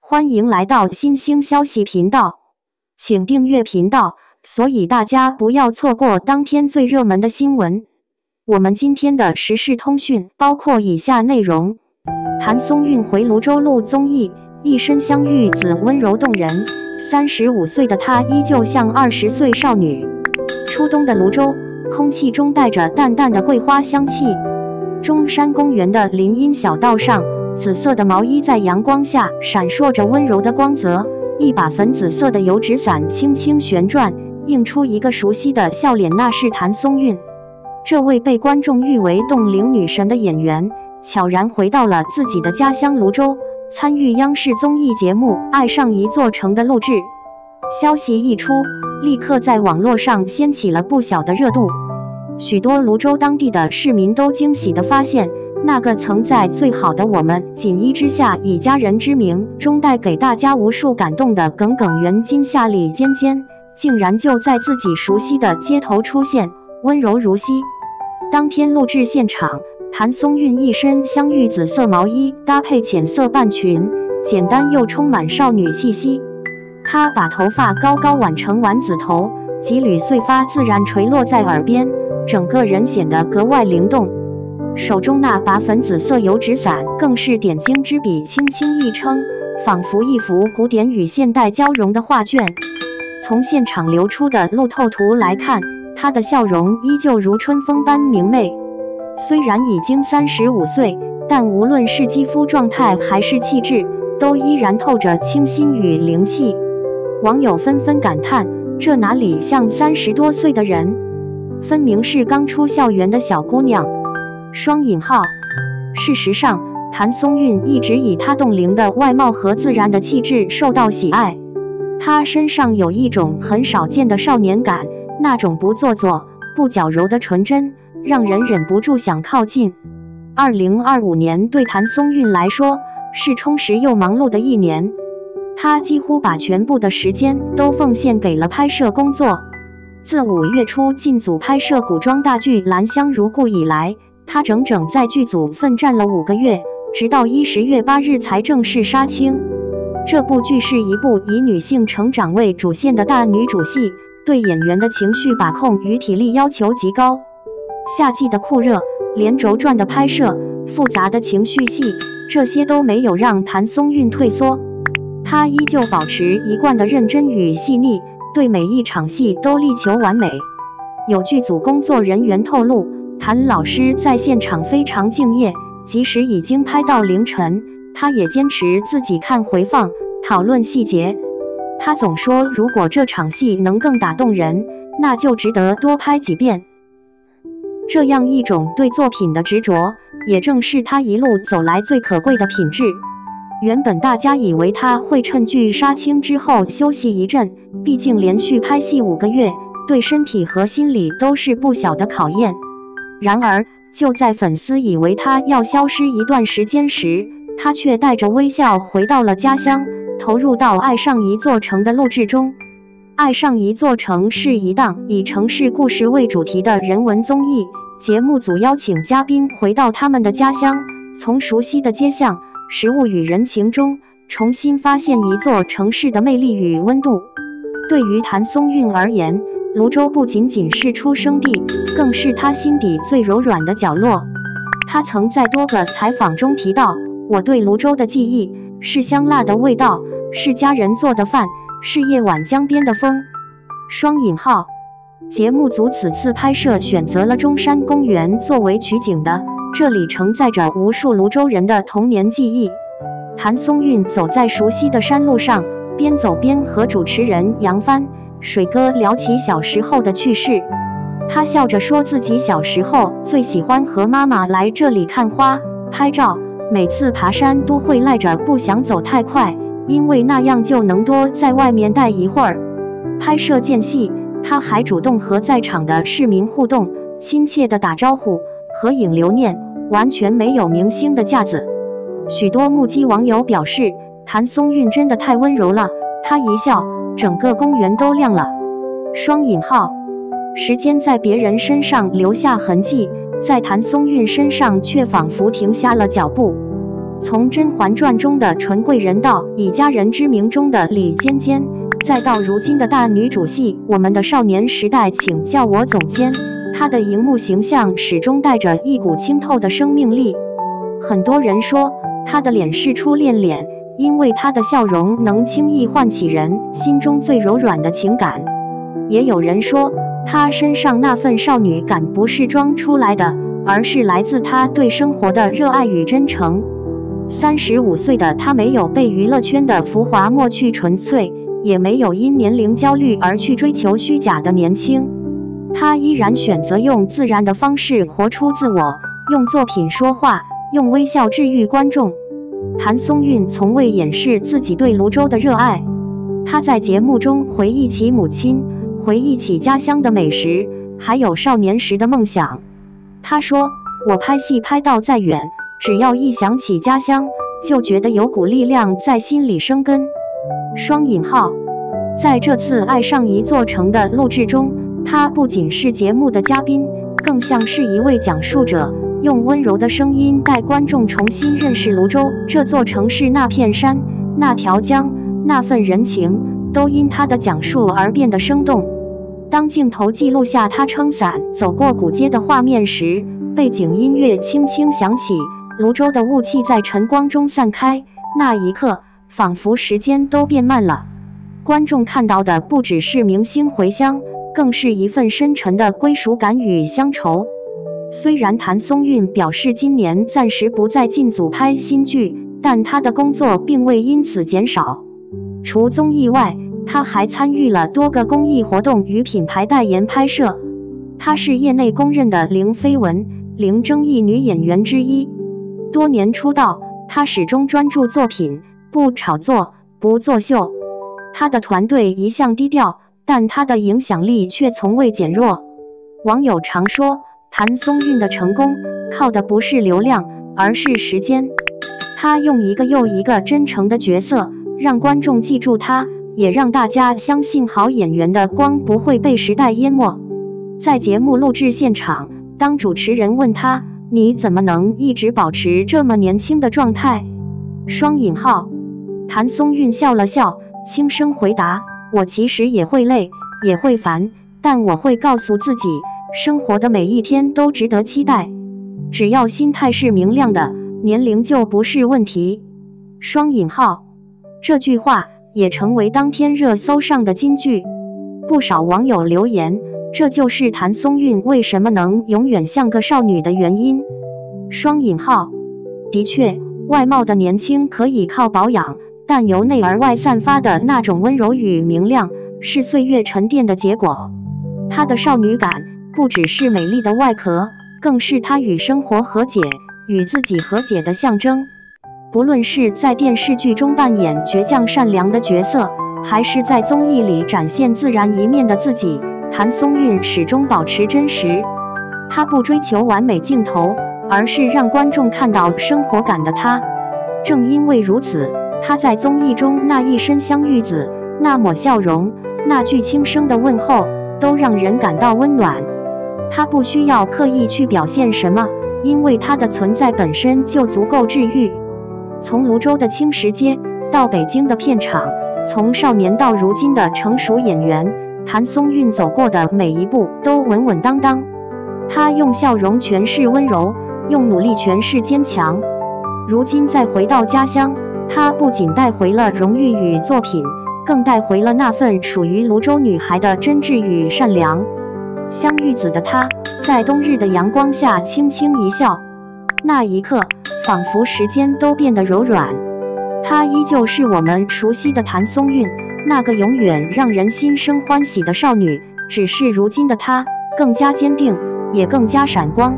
歡迎來到新興消息頻道，請訂閱頻道，所以大家不要錯過當天最熱門的新聞。我們今天的時事通訊包括以下內容：譚松韻回蘆洲錄綜藝，一身香玉紫溫柔動人，35歲的她依舊像20歲少女。初冬的蘆洲，空氣中帶着淡淡的桂花香氣。中山公園的林蔭小道上，紫色的毛衣在陽光下閃爍着溫柔的光澤，一把粉紫色的油紙傘輕輕旋轉，映出一個熟悉的笑臉，那是譚松韻。這位被觀眾譽為凍齡女神的演員，悄然回到了自己的家鄉蘆洲，參與央視綜藝節目《愛上一座城》的錄製。消息一出，立刻在網絡上掀起了不小的熱度。許多蘆洲當地的市民都驚喜地發現，那個曾在《最好的我們》錦衣之下以家人之名中帶給大家無數感動的耿耿元今夏李尖尖，竟然就在自己熟悉的街頭出現，溫柔如昔。當天錄製現場，譚松韻一身香玉紫色毛衣搭配淺色半裙，簡單又充滿少女氣息。她把頭髮高高挽成丸子頭，幾縷碎髮自然垂落在耳邊，整個人顯得格外靈動。手中那把粉紫色油紙傘更是點睛之筆輕輕一撐，仿佛一幅古典與現代交融的畫卷。從現場流出的路透圖來看，她的笑容依舊如春風般明媚。雖然已經35歲，但無論是肌膚狀態還是氣質，都依然透着清新與靈氣。網友紛紛感嘆，這哪裡像30多歲的人，分明是剛出校園的小姑娘。雙引號。事實上，譚松韻一直以她凍齡的外貌和自然的氣質受到喜愛。她身上有一種很少見的少年感，那種不做作、不矯揉的純真，讓人忍不住想靠近。2025年對譚松韻來說是充實又忙碌的一年，她幾乎把全部的時間都奉獻給了拍攝工作。自5月初進組拍攝古裝大劇《蘭香如故》以來，她整整在劇組奮戰了5個月，直到10月8日才正式殺青。這部劇是一部以女性成長為主線的大女主戲，對演員的情緒把控與體力要求極高。夏季的酷熱、連軸轉的拍攝、複雜的情緒戲，這些都沒有讓譚松韻退縮。她依舊保持一貫的認真與細膩，對每一場戲都力求完美。有劇組工作人員透露，譚老師在現場非常敬業，即使已經拍到凌晨，他也堅持自己看回放，討論細節。他總說，如果這場戲能更打動人，那就值得多拍幾遍。這樣一種對作品的執着，也正是他一路走來最可貴的品質。原本大家以為他會趁劇殺青之後休息一陣，畢竟連續拍戲5個月，對身體和心理都是不小的考驗。然而，就在粉絲以為他要消失一段時間時，他卻帶着微笑回到了家鄉，投入到《愛上一座城》的錄製中。《愛上一座城》是一檔以城市故事為主題的人文綜藝，節目組邀請嘉賓回到他們的家鄉，從熟悉的街巷、食物與人情中，重新發現一座城市的魅力與溫度。對於譚松韻而言，蘆洲不僅僅是出生地，更是她心底最柔軟的角落。她曾在多個採訪中提到，我對蘆洲的記憶是香辣的味道，是家人做的飯，是夜晚江邊的風。雙引號。節目組此次拍攝選擇了中山公園作為取景的，這裡承載着無數蘆洲人的童年記憶。譚松韻走在熟悉的山路上，邊走邊和主持人楊帆、水哥聊起小時候的趣事。他笑着說自己小時候最喜歡和媽媽來這裡看花、拍照，每次爬山都會賴着不想走太快，因為那樣就能多在外面待一會兒。拍攝間隙，他還主動和在場的市民互動，親切地打招呼、合影留念，完全沒有明星的架子。許多目擊網友表示，譚松韻真的太溫柔了，她一笑，整個公園都亮了。雙引號。時間在別人身上留下痕跡，在譚松韻身上卻仿佛停下了腳步。從《甄嬛傳》中的純貴人到以家人之名中的李尖尖，再到如今的大女主戲《我們的少年時代》，請叫我總監，她的熒幕形象始終帶着一股清透的生命力。很多人說她的臉是初戀臉，因為她的笑容能輕易喚起人心中最柔軟的情感。也有人說她身上那份少女感不是裝出來的，而是來自她對生活的熱愛與真誠。35歲的她沒有被娛樂圈的浮華抹去純粹，也沒有因年齡焦慮而去追求虛假的年輕。她依然選擇用自然的方式活出自我，用作品說話，用微笑治癒觀眾。譚松韻從未掩飾自己對蘆洲的熱愛，她在節目中回憶起母親，回憶起家鄉的美食，還有少年時的夢想。她說：“我拍戲拍到再遠，只要一想起家鄉，就覺得有股力量在心裡生根。”雙引號。在這次《愛上一座城》的錄製中，她不僅是節目的嘉賓，更像是一位講述者，用溫柔的聲音帶觀眾重新認識蘆洲這座城市，那片山，那條江，那份人情，都因她的講述而變得生動。當鏡頭記錄下她撐傘走過古街的畫面時，背景音樂輕輕響起，蘆洲的霧氣在晨光中散開，那一刻，仿佛時間都變慢了。觀眾看到的不只是明星回鄉，更是一份深沉的歸屬感與鄉愁。雖然譚松韻表示今年暫時不再進組拍新劇，但她的工作並未因此減少。除綜藝外，她還參與了多個公益活動與品牌代言拍攝。她是業內公認的零緋聞、零爭議女演員之一。多年出道，她始終專注作品，不炒作，不作秀。她的團隊一向低調，但她的影響力卻從未減弱。網友常說，譚松韻的成功靠的不是流量，而是時間。她用一個又一個真誠的角色，讓觀眾記住她，也讓大家相信好演員的光不會被時代淹沒。在節目錄製現場，當主持人問她：“你怎麼能一直保持這麼年輕的狀態？”雙引號。譚松韻笑了笑，輕聲回答：“我其實也會累，也會煩，但我會告訴自己，生活的每一天都值得期待。只要心態是明亮的，年齡就不是問題。”雙引號。這句話也成為當天熱搜上的金句。不少網友留言，這就是譚松韻為什麼能永遠像個少女的原因。雙引號。的確，外貌的年輕可以靠保養，但由內而外散發的那種溫柔與明亮，是歲月沉澱的結果。她的少女感不只是美麗的外殼，更是她與生活和解、與自己和解的象徵。不論是在電視劇中扮演倔強善良的角色，還是在綜藝裡展現自然一面的自己，譚松韻始終保持真實。她不追求完美鏡頭，而是讓觀眾看到生活感的她。正因為如此，她在綜藝中那一身香玉子，那抹笑容，那句輕聲的問候，都讓人感到溫暖。她不需要刻意去表現什麼，因為她的存在本身就足夠治癒。從蘆洲的青石街到北京的片場，從少年到如今的成熟演員，譚松韻走過的每一步都穩穩當當。她用笑容詮釋溫柔，用努力詮釋堅強。如今再回到家鄉，她不僅帶回了榮譽與作品，更帶回了那份屬於蘆洲女孩的真摯與善良。香玉子的她，在冬日的陽光下輕輕一笑，那一刻，仿佛時間都變得柔軟。她依舊是我們熟悉的譚松韻，那個永遠讓人心生歡喜的少女，只是如今的她更加堅定，也更加閃光。